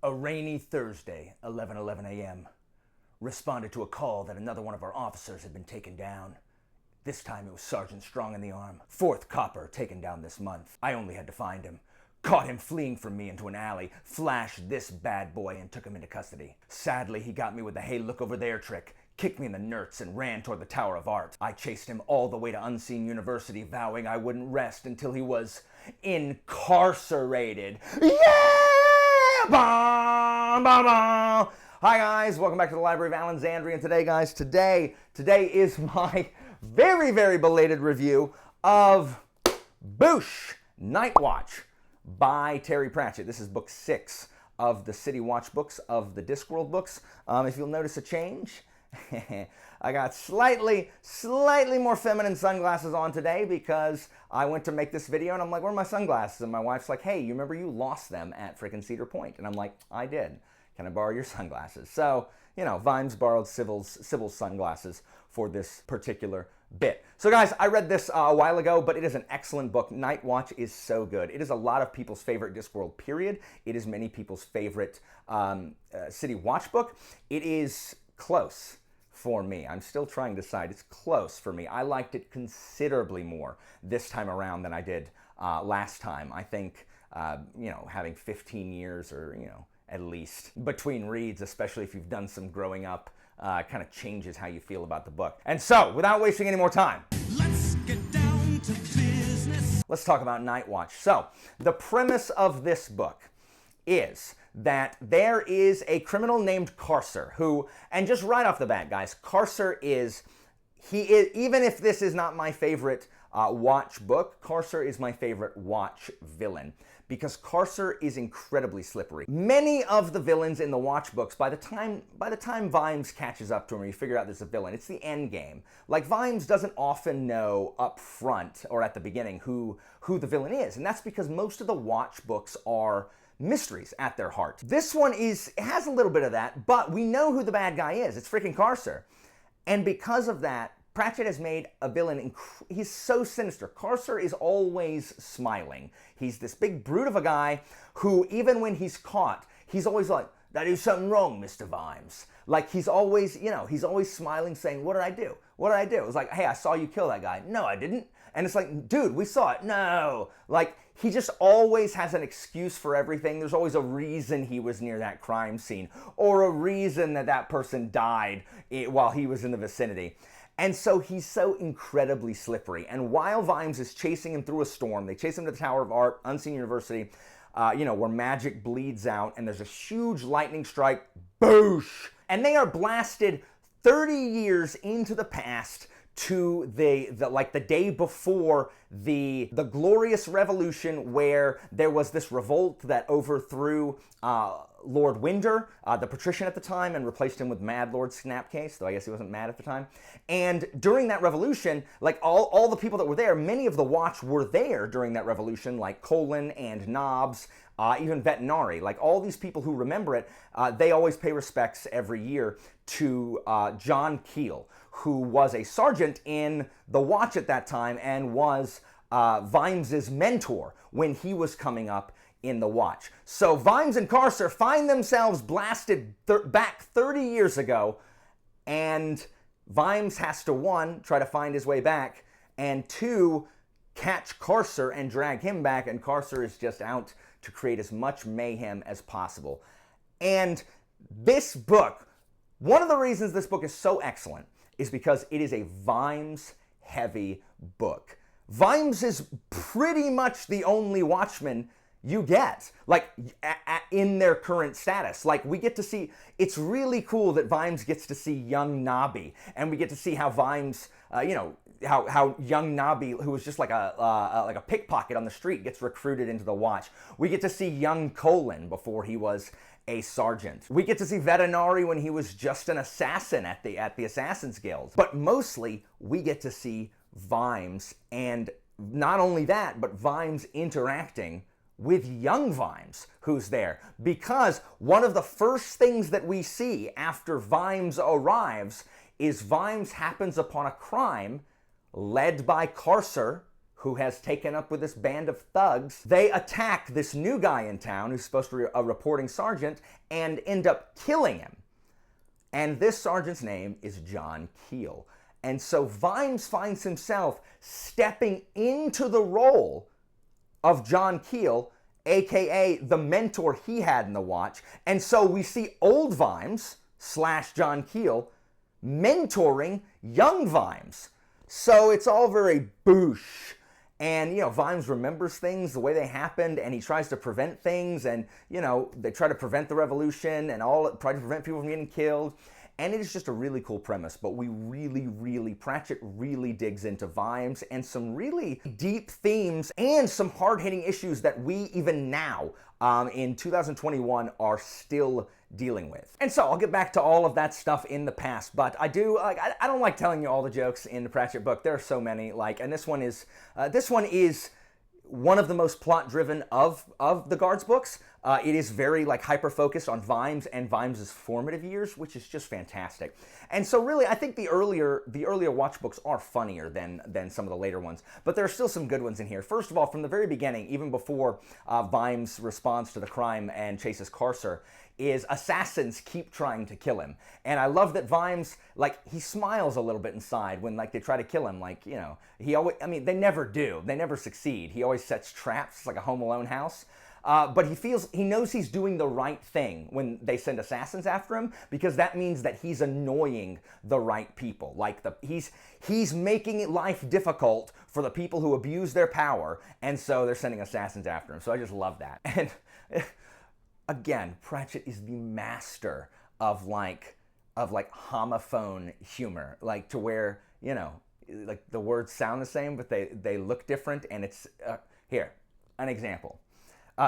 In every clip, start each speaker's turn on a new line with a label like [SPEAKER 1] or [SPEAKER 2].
[SPEAKER 1] A rainy Thursday, 11:11 a.m. Responded to a call that another one of our officers had been taken down. This time it was Sergeant Strong in the arm. Fourth copper taken down this month. I only had to find him. Caught him fleeing from me into an alley, flashed this bad boy and took him into custody. Sadly, he got me with the hey look over there trick, kicked me in the nerts and ran toward the Tower of Art. I chased him all the way to Unseen University, vowing I wouldn't rest until he was incarcerated. Yeah! Bah, bah, bah. Hi guys, welcome back to the Library of Alexandria, and today is my very, very belated review of Boosh, Night Watch by Terry Pratchett. This is book 6 of the City Watch books, of the Discworld books. If you'll notice a change, I got slightly more feminine sunglasses on today because I went to make this video and I'm like, where are my sunglasses? And my wife's like, hey, you remember you lost them at frickin' Cedar Point? And I'm like, I did. Can I borrow your sunglasses? So, you know, Vimes borrowed Sybil's sunglasses for this particular bit. So guys, I read this a while ago, but it is an excellent book. Night Watch is so good. It is a lot of people's favorite Discworld period. It is many people's favorite City Watch book. It is close for me. I'm still trying to decide. It's close for me. I liked it considerably more this time around than I did last time. I think, you know, having 15 years or, you know, at least between reads, especially if you've done some growing up, kind of changes how you feel about the book. And so, without wasting any more time, let's get down to business. Let's talk about Night Watch. So, the premise of this book is that there is a criminal named Carcer who, and just right off the bat, guys, Carcer is, even if this is not my favorite Watch book, Carcer is my favorite Watch villain, because Carcer is incredibly slippery. Many of the villains in the Watch books, by the time Vimes catches up to him, or you figure out there's a villain, it's the end game. Like, Vimes doesn't often know up front or at the beginning who the villain is, and that's because most of the Watch books are mysteries at their heart. This one has a little bit of that, but we know who the bad guy is. It's freaking Carcer. And because of that, Pratchett has made a villain, he's so sinister. Carcer is always smiling. He's this big brute of a guy who, even when he's caught, he's always like, that is something wrong, Mr. Vimes. Like, he's always, you know, he's always smiling, saying, what did I do? What did I do? It was like, hey, I saw you kill that guy. No, I didn't. And it's like, dude, we saw it. No. Like, he just always has an excuse for everything. There's always a reason he was near that crime scene, or a reason that person died while he was in the vicinity. And so he's so incredibly slippery. And while Vimes is chasing him through a storm, they chase him to the Tower of Art, Unseen University, you know, where magic bleeds out, and there's a huge lightning strike, boosh! And they are blasted 30 years into the past to the day before the glorious revolution, where there was this revolt that overthrew Lord Winder, the patrician at the time, and replaced him with Mad Lord Snapcase, though I guess he wasn't mad at the time. And during that revolution, like, all the people that were there, many of the Watch were there during that revolution, like Colin and Nobbs, even Vetinari. Like, all these people who remember it, they always pay respects every year to John Keel, who was a sergeant in the Watch at that time and was Vimes's mentor when he was coming up in the Watch. So Vimes and Carcer find themselves blasted back 30 years ago, and Vimes has to, 1, try to find his way back, and 2, catch Carcer and drag him back, and Carcer is just out to create as much mayhem as possible. And this book, one of the reasons this book is so excellent is because it is a Vimes-heavy book. Vimes is pretty much the only Watchman you get, like, in their current status. Like, we get to see, it's really cool that Vimes gets to see young Nobby, and we get to see how Vimes, you know, how young Nobby, who was just like a pickpocket on the street, gets recruited into the Watch. We get to see young Colin before he was a sergeant. We get to see Vetinari when he was just an assassin at the Assassin's Guild. But mostly, we get to see Vimes, and not only that, but Vimes interacting with young Vimes, who's there. Because one of the first things that we see after Vimes arrives is Vimes happens upon a crime led by Carcer who has taken up with this band of thugs. They attack this new guy in town who's supposed to be a reporting sergeant and end up killing him. And this sergeant's name is John Keel. And so Vimes finds himself stepping into the role of John Keel, aka the mentor he had in the watch. And so we see old Vimes / John Keel mentoring young Vimes. So it's all very boosh. And, you know, Vimes remembers things the way they happened, and he tries to prevent things, and, you know, they try to prevent the revolution and try to prevent people from getting killed. And it is just a really cool premise, but Pratchett really digs into Vimes and some really deep themes and some hard-hitting issues that we, even now, in 2021, are still dealing with. And so I'll get back to all of that stuff in the past, but I don't like telling you all the jokes in the Pratchett book. There are so many, and this one is one of the most plot-driven of the Guards books. It is very hyper-focused on Vimes and Vimes' formative years, which is just fantastic. And so really, I think the earlier Watch books are funnier than some of the later ones, but there are still some good ones in here. First of all, from the very beginning, even before Vimes responds to the crime and chases Carcer, is assassins keep trying to kill him. And I love that Vimes, he smiles a little bit inside when, they try to kill him. They never do. They never succeed. He always sets traps, like a Home Alone house. But he knows he's doing the right thing when they send assassins after him, because that means that he's annoying the right people. He's making life difficult for the people who abuse their power, and so they're sending assassins after him. So I just love that. And again, Pratchett is the master of homophone humor, to where, the words sound the same, but they look different, and it's here, an example.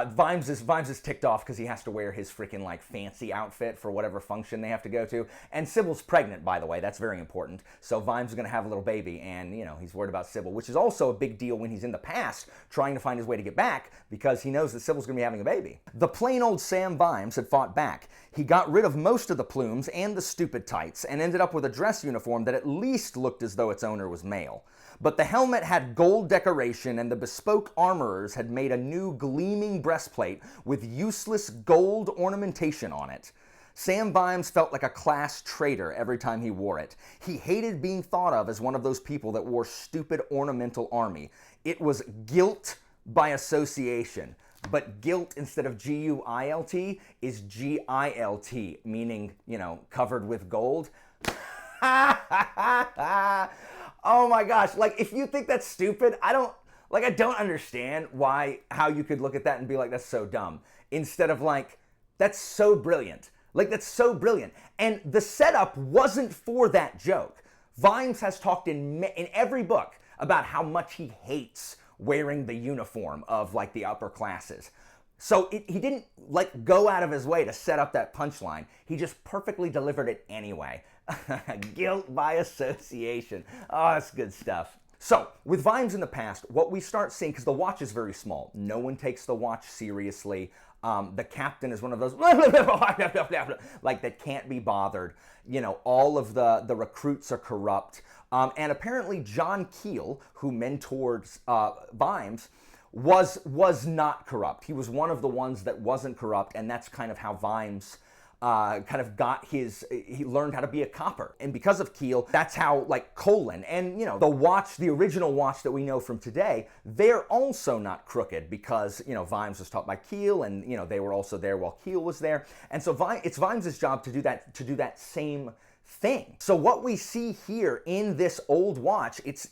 [SPEAKER 1] Vimes is ticked off because he has to wear his freaking fancy outfit for whatever function they have to go to. And Sybil's pregnant, by the way. That's very important. So Vimes is going to have a little baby, and he's worried about Sybil, which is also a big deal when he's in the past trying to find his way to get back, because he knows that Sybil's going to be having a baby. The plain old Sam Vimes had fought back. He got rid of most of the plumes and the stupid tights and ended up with a dress uniform that at least looked as though its owner was male. But the helmet had gold decoration, and the bespoke armorers had made a new gleaming breastplate with useless gold ornamentation on it. Sam Vimes felt like a class traitor every time he wore it. He hated being thought of as one of those people that wore stupid ornamental army. It was guilt by association. But guilt, instead of G-U-I-L-T, is G-I-L-T, meaning, covered with gold. Oh my gosh, if you think that's stupid, I don't understand how you could look at that and be like, that's so dumb. Instead of that's so brilliant. That's so brilliant. And the setup wasn't for that joke. Vimes has talked in every book about how much he hates wearing the uniform of the upper classes. So he didn't go out of his way to set up that punchline. He just perfectly delivered it anyway. Guilt by association. Oh, that's good stuff. So, with Vimes in the past, what we start seeing, because the watch is very small, no one takes the watch seriously. The captain is one of those that can't be bothered. All of the recruits are corrupt. And apparently John Keel, who mentors Vimes, was not corrupt. He was one of the ones that wasn't corrupt, and that's kind of how Vimes he learned how to be a copper. And because of Keel, that's how Colin and the original watch that we know from today, they're also not crooked, because Vimes was taught by Keel, and they were also there while Keel was there. And so it's Vimes' job to do that same thing. So what we see here in this old watch, it's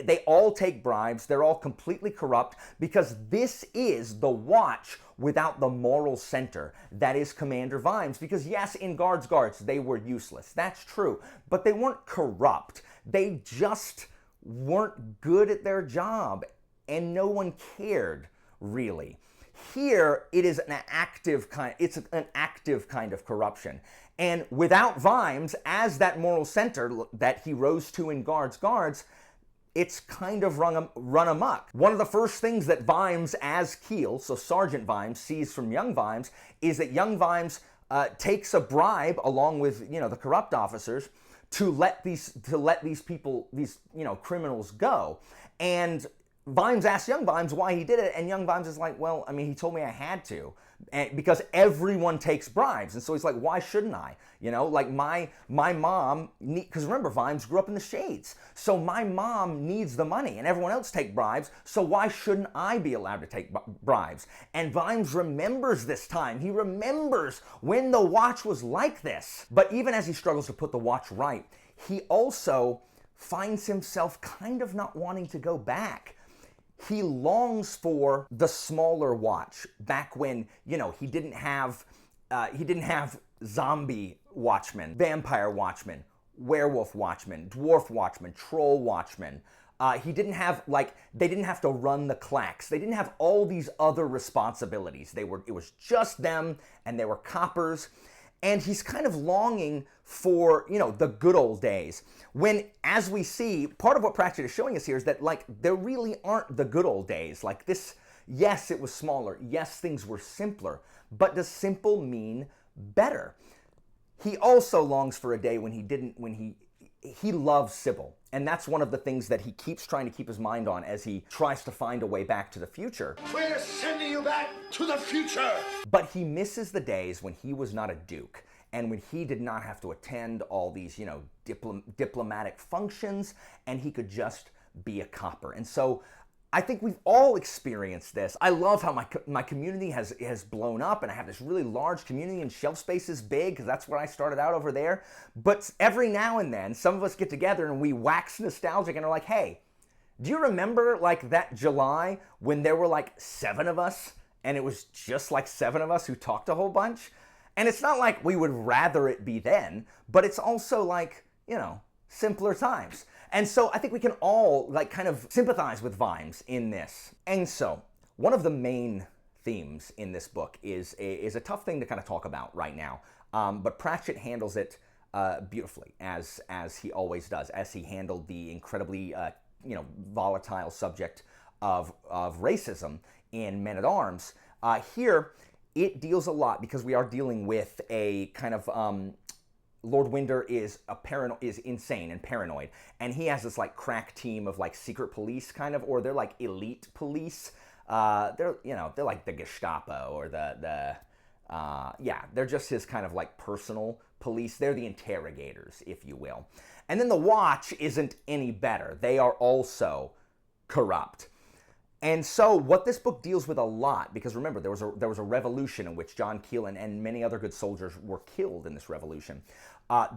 [SPEAKER 1] they all take bribes. They're all completely corrupt, because this is the watch without the moral center that is Commander Vimes. Because yes, in Guards, they were useless. That's true. But they weren't corrupt. They just weren't good at their job, and no one cared, really. Here, it is an active kind of corruption. And without Vimes as that moral center that he rose to in Guards, it's kind of run amok. One of the first things that Vimes as Keel, so Sergeant Vimes, sees from young Vimes is that young Vimes takes a bribe along with the corrupt officers to let these people, criminals go. And Vimes asks young Vimes why he did it, and young Vimes is like, well, I mean, he told me I had to, and because everyone takes bribes, and so he's like, why shouldn't I? You know, like my mom, because remember, Vimes grew up in the Shades, so my mom needs the money, and everyone else take bribes, so why shouldn't I be allowed to take bribes? And Vimes remembers this time. He remembers when the watch was like this. But even as he struggles to put the watch right, he also finds himself kind of not wanting to go back. He longs for the smaller watch back when, you know, he didn't have zombie watchmen, vampire watchmen, werewolf watchmen, dwarf watchmen, troll watchmen. He didn't have, like, they didn't have to run the clacks. They didn't have all these other responsibilities. It was just them, and they were coppers. And he's kind of longing for, you know, the good old days. When, as we see, part of what Pratchett is showing us here is that, like, there really aren't the good old days. Like this, yes, it was smaller. Yes, things were simpler. But does simple mean better? He also longs for a day when he loves Sybil. And that's one of the things that he keeps trying to keep his mind on as he tries to find a way back to the future.
[SPEAKER 2] We're sending you back to the future!
[SPEAKER 1] But he misses the days when he was not a duke and when he did not have to attend all these, you know, diplomatic functions, and he could just be a copper. And so I think we've all experienced this. I love how my community has blown up, and I have this really large community, and shelf space is big because that's where I started out over there. But every now and then, some of us get together and we wax nostalgic and are like, hey, do you remember like that July when there were like 7 of us and it was just like 7 of us who talked a whole bunch? And it's not like we would rather it be then, but it's also like, you know, simpler times. And so I think we can all like kind of sympathize with Vimes in this. And so one of the main themes in this book is a tough thing to kind of talk about right now. But Pratchett handles it beautifully, as he always does, as he handled the incredibly volatile subject of racism in Men-at-Arms. Here, it deals a lot because we are dealing with a kind of Lord Winder is insane and paranoid, and he has this like crack team of like secret police kind of, or they're like elite police. They're like the Gestapo or they're just his kind of like personal police. They're the interrogators, if you will. And then the Watch isn't any better. They are also corrupt. And so what this book deals with a lot, because remember, there was a revolution in which John Keel and many other good soldiers were killed in this revolution.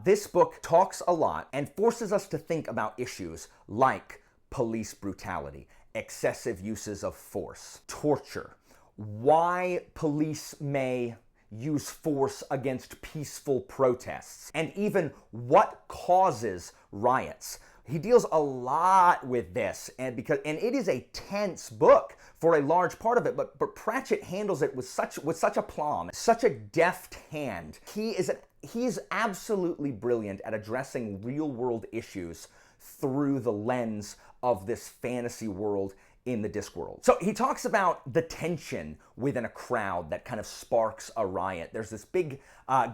[SPEAKER 1] This book talks a lot and forces us to think about issues like police brutality, excessive uses of force, torture, why police may use force against peaceful protests, and even what causes riots. He deals a lot with this, and it is a tense book for a large part of it, but Pratchett handles it with such aplomb, such a deft hand. He is absolutely brilliant at addressing real-world issues through the lens of this fantasy world in the Discworld. So he talks about the tension within a crowd that kind of sparks a riot. There's this big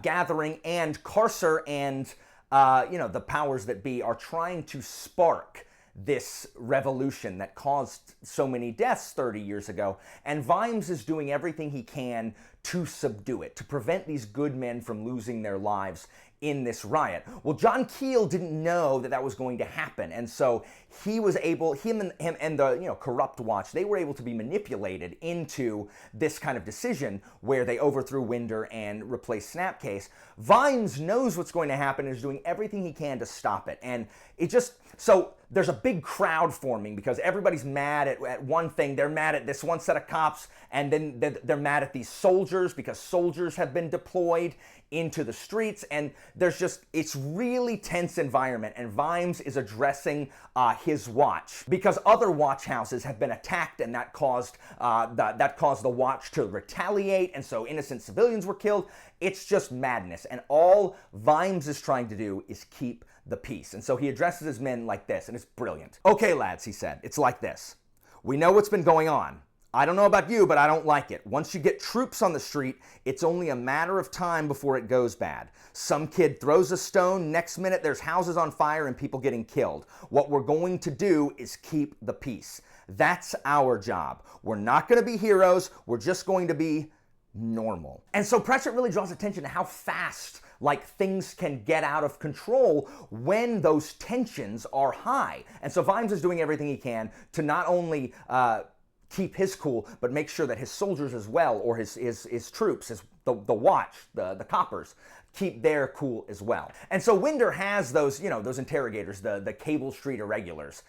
[SPEAKER 1] gathering, and Carcer and the powers that be are trying to spark this revolution that caused so many deaths 30 years ago, and Vimes is doing everything he can to subdue it, to prevent these good men from losing their lives in this riot. Well, John Keel didn't know that was going to happen, and so him and the corrupt Watch, they were able to be manipulated into this kind of decision where they overthrew Winder and replaced Snapcase. Vimes knows what's going to happen and is doing everything he can to stop it, and so there's a big crowd forming because everybody's mad at one thing. They're mad at this one set of cops, and then they're mad at these soldiers because soldiers have been deployed into the streets, and it's really tense environment, and Vimes is addressing his Watch because other watch houses have been attacked, and that caused the Watch to retaliate, and so innocent civilians were killed. It's just madness, and all Vimes is trying to do is keep the peace. And so he addresses his men like this, and it's brilliant. Okay, lads, he said, it's like this. We know what's been going on. I don't know about you, but I don't like it. Once you get troops on the street, it's only a matter of time before it goes bad. Some kid throws a stone, next minute there's houses on fire and people getting killed. What we're going to do is keep the peace. That's our job. We're not going to be heroes. We're just going to be normal. And so Pratchett really draws attention to how fast things can get out of control when those tensions are high. And so Vimes is doing everything he can to not only keep his cool, but make sure that his soldiers as well, or his troops, the watch, the coppers, keep their cool as well. And so Winder has those, those interrogators, the Cable Street irregulars,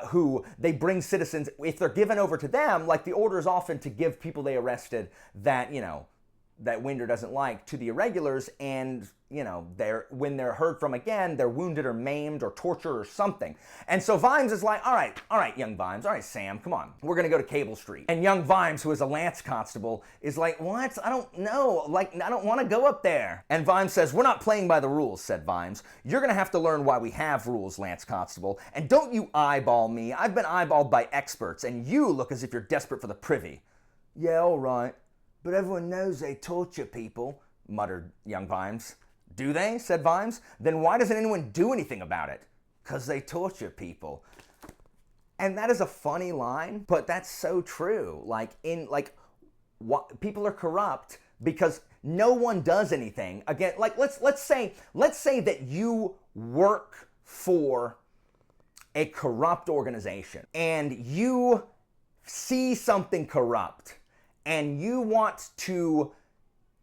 [SPEAKER 1] who they bring citizens, if they're given over to them, the order is often to give people they arrested that, that Winder doesn't like to the irregulars, and when they're heard from again, they're wounded or maimed or tortured or something. And so Vimes is like, all right, young Vimes, all right, Sam, come on, we're gonna go to Cable Street. And young Vimes, who is a lance constable, is like, what? I don't know, I don't want to go up there. And Vimes says, we're not playing by the rules, said Vimes. You're gonna have to learn why we have rules, lance constable, and don't you eyeball me. I've been eyeballed by experts, and you look as if you're desperate for the privy. Yeah, all right. But everyone knows they torture people, muttered young Vimes. Do they? Said Vimes. Then why doesn't anyone do anything about it? Because they torture people. And that is a funny line, but that's so true. People are corrupt because no one does anything. Again, let's say that you work for a corrupt organization and you see something corrupt, and you want to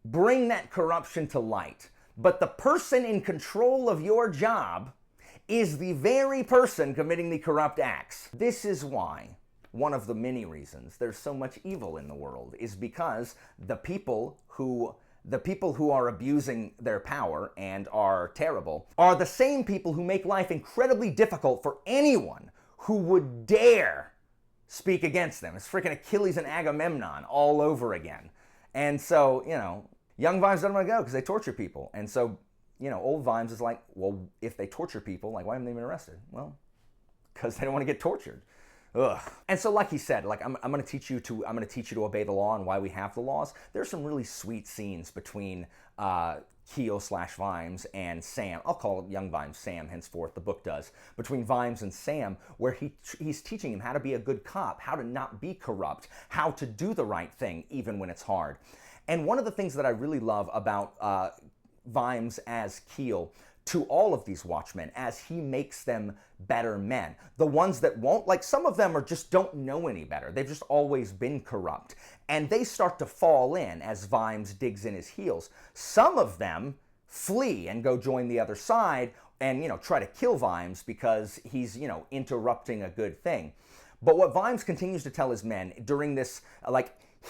[SPEAKER 1] bring that corruption to light. But the person in control of your job is the very person committing the corrupt acts. This is why, one of the many reasons there's so much evil in the world, is because the people who are abusing their power and are terrible are the same people who make life incredibly difficult for anyone who would dare speak against them. It's freaking Achilles and Agamemnon all over again. And so, young Vimes doesn't want to go because they torture people. And so, old Vimes is like, well, if they torture people, why haven't they been arrested? Well, because they don't want to get tortured. Ugh. And so, like he said, I'm going to teach you to obey the law and why we have the laws. There's some really sweet scenes between Keel/Vimes and Sam. I'll call young Vimes Sam henceforth, the book does. Between Vimes and Sam, where he's teaching him how to be a good cop, how to not be corrupt, how to do the right thing even when it's hard. And one of the things that I really love about Vimes as Keel to all of these watchmen, as he makes them better men. The ones that won't, some of them just don't know any better. They've just always been corrupt. And they start to fall in as Vimes digs in his heels. Some of them flee and go join the other side and, try to kill Vimes because he's, interrupting a good thing. But what Vimes continues to tell his men during this,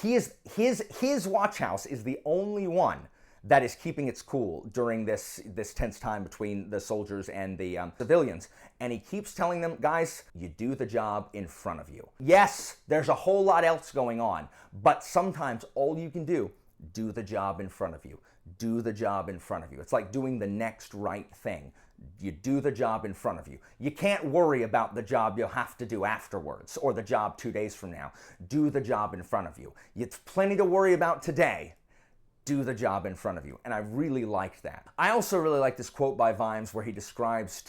[SPEAKER 1] his watch house is the only one that is keeping its cool during this tense time between the soldiers and the civilians. And he keeps telling them, guys, you do the job in front of you. Yes, there's a whole lot else going on, but sometimes all you can do the job in front of you. Do the job in front of you. It's like doing the next right thing. You do the job in front of you. You can't worry about the job you'll have to do afterwards or the job 2 days from now. Do the job in front of you. It's plenty to worry about today. Do the job in front of you. And I really liked that. I also really like this quote by Vimes where he describes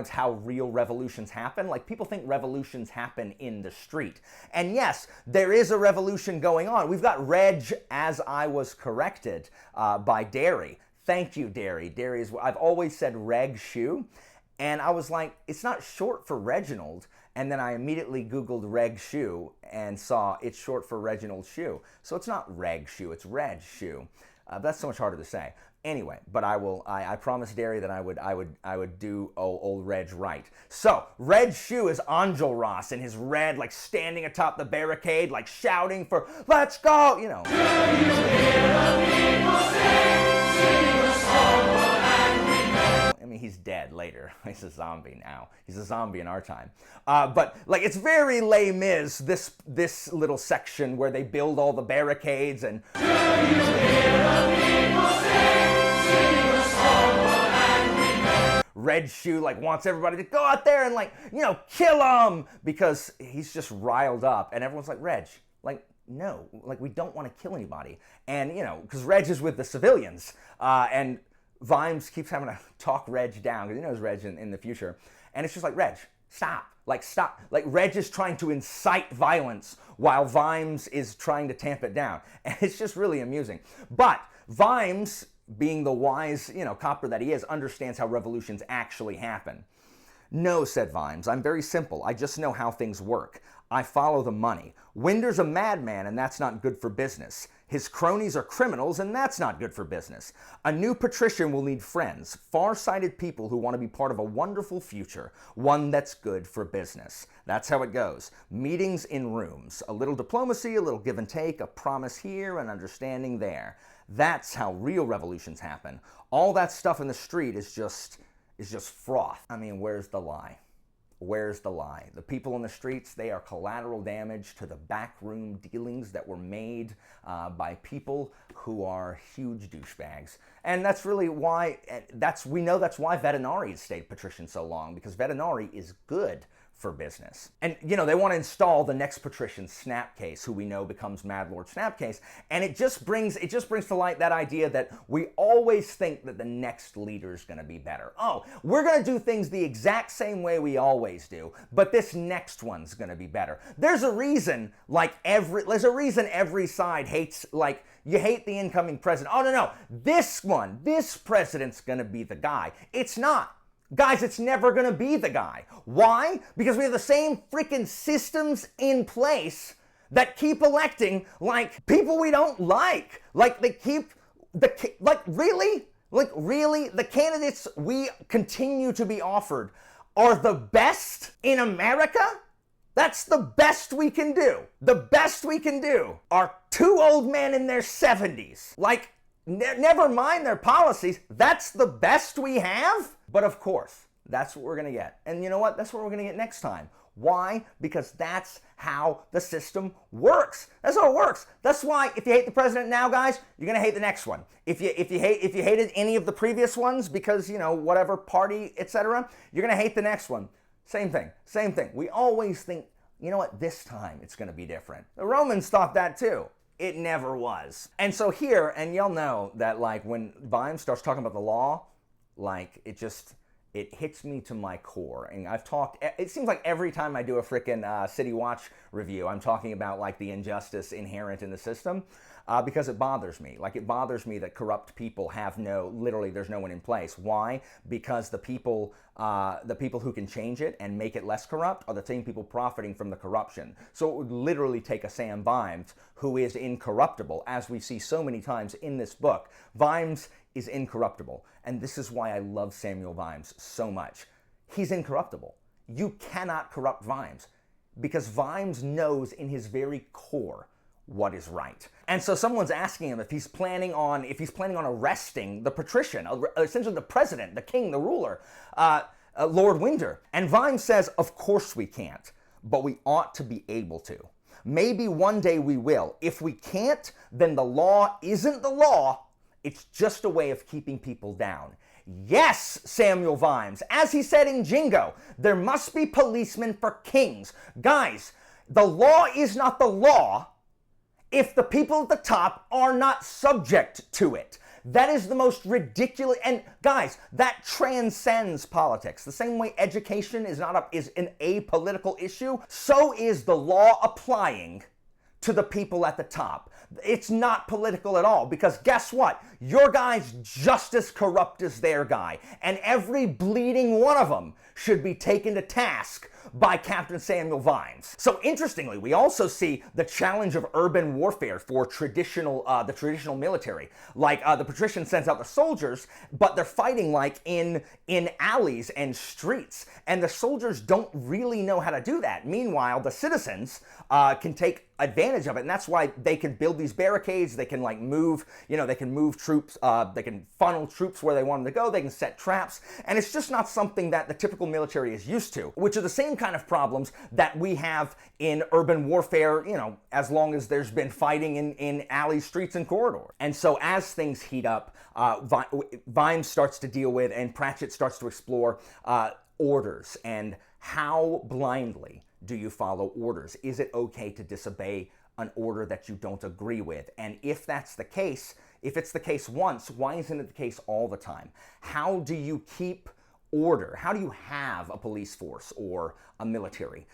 [SPEAKER 1] how real revolutions happen. People think revolutions happen in the street. And yes, there is a revolution going on. We've got Reg, as I was corrected by Derry. Thank you, Derry. Derry is, I've always said Reg Shoe. And I was like, it's not short for Reginald. And then I immediately Googled Reg Shoe and saw it's short for Reginald Shoe. So it's not Reg Shoe, it's Reg Shoe. That's so much harder to say. Anyway, but I promised Derry that I would do old Reg right. So, Reg Shoe is Angel Ross in his red, standing atop the barricade, shouting for, let's go,
[SPEAKER 3] Do you hear the people sing a song for angry men?
[SPEAKER 1] I mean, he's dead later. He's a zombie now. He's a zombie in our time. But it's very Les Mis, this little section where they build all the barricades and
[SPEAKER 3] Do you hear the people sing a song for angry men?
[SPEAKER 1] Red Shoe like wants everybody to go out there and like, you know, kill him because he's just riled up. And everyone's like, Reg, like, no, like we don't want to kill anybody. And, you know, because Reg is with the civilians. And Vimes keeps having to talk Reg down because he knows Reg in the future. And it's just like, Reg, stop. Like, stop. Like, Reg is trying to incite violence while Vimes is trying to tamp it down. And it's just really amusing. But Vimes, being the wise, you know, copper that he is, understands how revolutions actually happen. No, said Vimes, I'm very simple. I just know how things work. I follow the money. Winder's a madman, and that's not good for business. His cronies are criminals, and that's not good for business. A new patrician will need friends, far-sighted people who want to be part of a wonderful future, one that's good for business. That's how it goes. Meetings in rooms. A little diplomacy, a little give and take, a promise here, an understanding there. That's how real revolutions happen. All that stuff in the street is just froth. I mean, where's the lie? Where's the lie? The people in the streets, they are collateral damage to the backroom dealings that were made by people who are huge douchebags. And that's really why, we know that's why Vetinari has stayed patrician so long, because Vetinari is good for business. And, you know, they want to install the next patrician, Snapcase, who we know becomes Mad Lord Snapcase. And it just brings to light that idea that we always think that the next leader is going to be better. Oh, we're going to do things the exact same way we always do, but this next one's going to be better. There's a reason, every side hates, like, you hate the incoming president. Oh, no, this president's going to be the guy. It's not. Guys, it's never going to be the guy. Why? Because we have the same freaking systems in place that keep electing, like, people we don't like. Like, they keep, really? Like, really? The candidates we continue to be offered are the best in America? That's the best we can do. The best we can do are two old men in their 70s. Like, never mind their policies. That's the best we have? But of course, that's what we're going to get. And you know what? That's what we're going to get next time. Why? Because that's how the system works. That's how it works. That's why if you hate the president now, guys, you're going to hate the next one. If you hated any of the previous ones because, you know, whatever party, etc., you're going to hate the next one. Same thing. We always think, you know what? This time it's going to be different. The Romans thought that too. It never was. And so here, and y'all know that, like, when Vimes starts talking about the law, like, it hits me to my core. And it seems like every time I do a frickin' City Watch review, I'm talking about, like, the injustice inherent in the system, because it bothers me. Like, it bothers me that corrupt people there's no one in place. Why? Because the people who can change it and make it less corrupt are the same people profiting from the corruption. So it would literally take a Sam Vimes, who is incorruptible, as we see so many times in this book. Vimes is incorruptible. And this is why I love Samuel Vimes so much. He's incorruptible. You cannot corrupt Vimes, because Vimes knows in his very core what is right. And so someone's asking him if he's planning on arresting the patrician, essentially the president, the king, the ruler, Lord Winder. And Vimes says, of course we can't, but we ought to be able to. Maybe one day we will. If we can't, then the law isn't the law. It's just a way of keeping people down. Yes, Samuel Vimes, as he said in Jingo, there must be policemen for kings. Guys, the law is not the law if the people at the top are not subject to it. That is the most ridiculous, and guys, that transcends politics. The same way education is an apolitical issue, so is the law applying to the people at the top. It's not political at all, because guess what? Your guy's just as corrupt as their guy, and every bleeding one of them should be taken to task by Captain Samuel Vimes. So interestingly, we also see the challenge of urban warfare for the traditional military. Like the patrician sends out the soldiers, but they're fighting like in alleys and streets, and the soldiers don't really know how to do that. Meanwhile, the citizens can take advantage of it, and that's why they can build these barricades. They can move troops. They can funnel troops where they want them to go. They can set traps, and it's just not something that the typical military is used to, which are the same kind of problems that we have in urban warfare, you know, as long as there's been fighting in alleys, streets, and corridors. And so as things heat up, Vimes starts to deal with, and Pratchett starts to explore orders and how blindly do you follow orders? Is it okay to disobey an order that you don't agree with? And if that's the case, if it's the case once, why isn't it the case all the time? How do you keep order? How do you have a police force or a military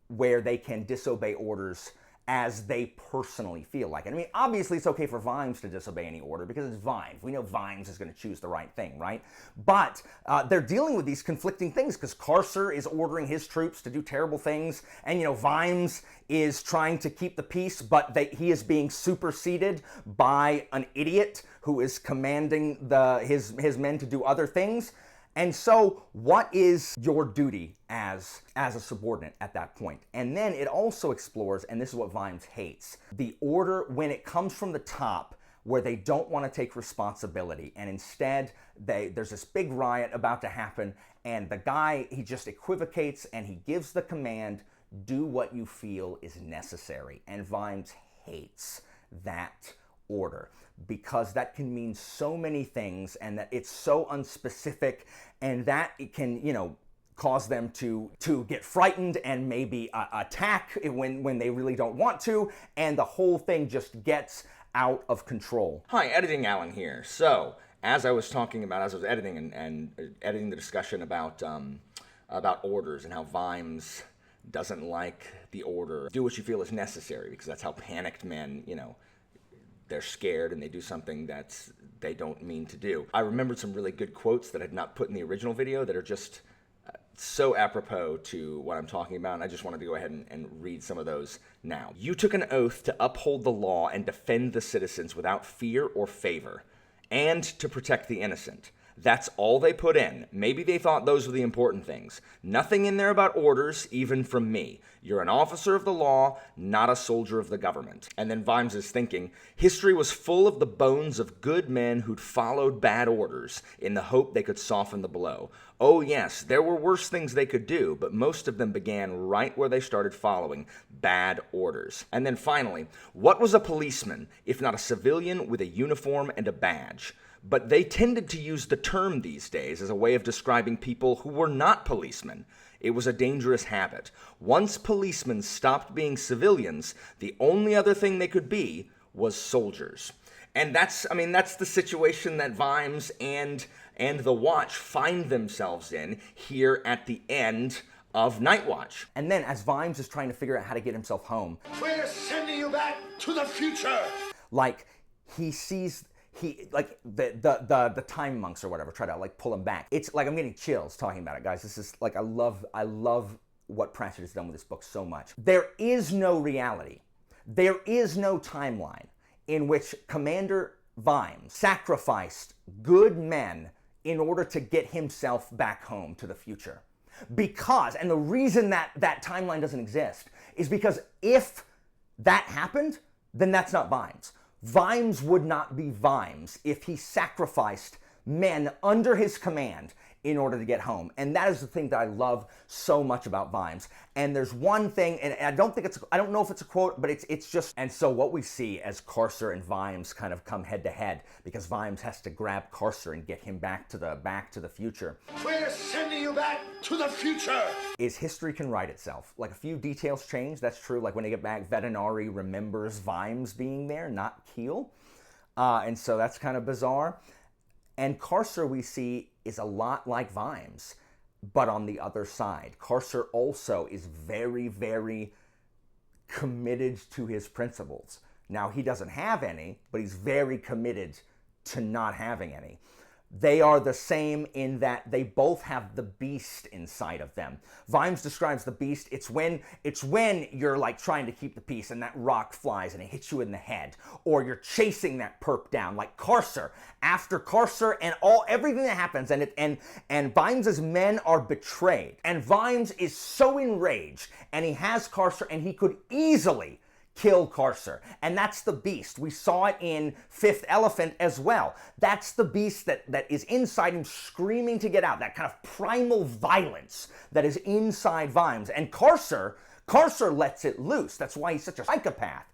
[SPEAKER 1] where they can disobey orders as they personally feel like it? I mean, obviously it's okay for Vimes to disobey any order because it's Vimes. We know Vimes is going to choose the right thing, right? But they're dealing with these conflicting things because Carcer is ordering his troops to do terrible things, and, you know, Vimes is trying to keep the peace, but he is being superseded by an idiot who is commanding his men to do other things. And so what is your duty as a subordinate at that point? And then it also explores, and this is what Vimes hates, the order when it comes from the top where they don't want to take responsibility, and instead there's this big riot about to happen, and the guy, he just equivocates and he gives the command, do what you feel is necessary. And Vimes hates that order because that can mean so many things, and that it's so unspecific, and that it can, you know, cause them to get frightened and maybe attack when they really don't want to, and the whole thing just gets out of control.
[SPEAKER 4] Hi, Editing Alan here. So, as I was talking about, as I was editing and editing the discussion about orders and how Vimes doesn't like the order, do what you feel is necessary, because that's how panicked men, you know, they're scared and they do something that's they don't mean to do. I remembered some really good quotes that I had not put in the original video that are just so apropos to what I'm talking about, and I just wanted to go ahead and read some of those now. You took an oath to uphold the law and defend the citizens without fear or favor, and to protect the innocent. That's all they put in. Maybe they thought those were the important things. Nothing in there about orders, even from me. You're an officer of the law, not a soldier of the government. And then Vimes is thinking, history was full of the bones of good men who'd followed bad orders in the hope they could soften the blow. Oh yes, there were worse things they could do, but most of them began right where they started following bad orders. And then finally, what was a policeman if not a civilian with a uniform and a badge? But they tended to use the term these days as a way of describing people who were not policemen. It was a dangerous habit. Once policemen stopped being civilians, the only other thing they could be was soldiers. And that's the situation that Vimes and the Watch find themselves in here at the end of Night Watch.
[SPEAKER 1] And then as Vimes is trying to figure out how to get himself home,
[SPEAKER 2] We're sending you back to the future.
[SPEAKER 1] like he sees the time monks or whatever try to like pull him back. It's like I'm getting chills talking about it, guys. This is like I love what Pratchett has done with this book so much. There is no reality. There is no timeline in which Commander Vimes sacrificed good men in order to get himself back home to the future. Because, and the reason that timeline doesn't exist is because if that happened, then that's not Vimes. Vimes would not be Vimes if he sacrificed men under his command in order to get home. And that is the thing that I love so much about Vimes. And there's one thing, and I don't know if it's a quote, but it's just, and so what we see as Carcer and Vimes kind of come head to head, because Vimes has to grab Carcer and get him back to the future.
[SPEAKER 2] We're sending you back to the future.
[SPEAKER 1] Is history can write itself. Like a few details change, that's true. Like when they get back, Vetinari remembers Vimes being there, not Keel. And so that's kind of bizarre. And Carcer, we see, is a lot like Vimes, but on the other side. Carcer also is very, very committed to his principles. Now, he doesn't have any, but he's very committed to not having any. They are the same in that they both have the beast inside of them. Vimes describes the beast, it's when you're like trying to keep the peace and that rock flies and it hits you in the head, or you're chasing that perp down, like Carcer. After Carcer and everything that happens, and Vimes's men are betrayed, and Vimes is so enraged, and he has Carcer, and he could easily kill Carcer. And that's the beast. We saw it in Fifth Elephant as well. That's the beast that is inside him screaming to get out, that kind of primal violence that is inside Vimes. And Carcer lets it loose. That's why he's such a psychopath.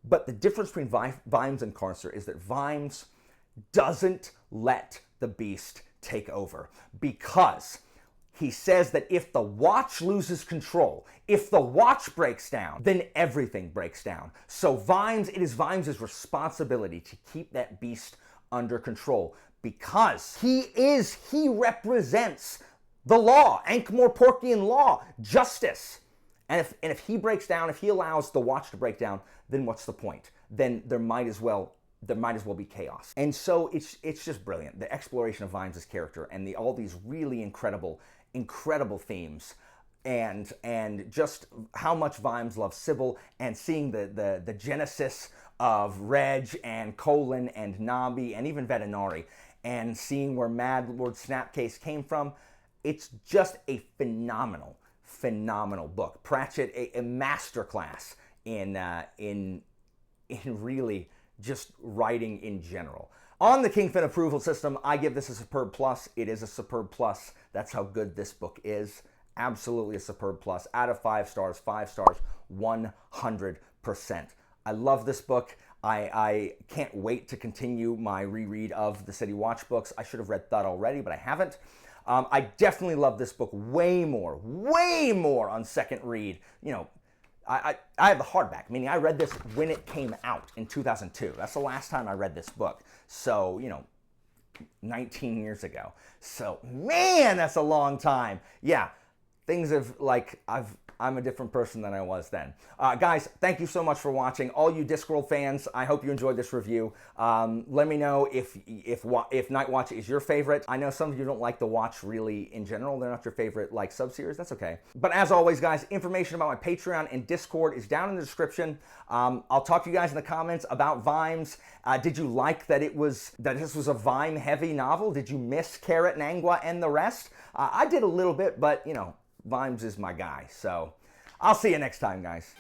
[SPEAKER 1] But the difference between Vimes and Carcer is that Vimes doesn't let the beast take over, because he says that if the watch loses control, if the watch breaks down, then everything breaks down. So it is Vimes' responsibility to keep that beast under control, because he represents the law, Ankh-Morporkian law, justice. And if he breaks down, if he allows the watch to break down, then what's the point? Then there might as well be chaos. And so it's just brilliant. The exploration of Vimes' character and all these really incredible themes, and just how much Vimes loves Sybil, and seeing the genesis of Reg and Colin and Nabi and even Vetinari, and seeing where Mad Lord Snapcase came from. It's just a phenomenal book. Pratchett, a masterclass in really just writing in general. On the Kingfin approval system, I give this a superb plus. It is a superb plus. That's how good this book is. Absolutely a superb plus. Out of 5 stars, 100%. I love this book. I can't wait to continue my reread of the City Watch books. I should have read Thud already, but I haven't. I definitely love this book way more on second read. You know, I have the hardback, meaning I read this when it came out in 2002. That's the last time I read this book. So, 19 years ago. So, man, that's a long time. Yeah, things have, I'm a different person than I was then. Guys, thank you so much for watching. All you Discworld fans, I hope you enjoyed this review. Let me know if Night Watch is your favorite. I know some of you don't like the Watch really in general. They're not your favorite sub-series. That's okay. But as always, guys, information about my Patreon and Discord is down in the description. I'll talk to you guys in the comments about Vimes. Did you like that this was a Vime-heavy novel? Did you miss Carrot and Angua and the rest? I did a little bit, but, Vimes is my guy, so I'll see you next time, guys.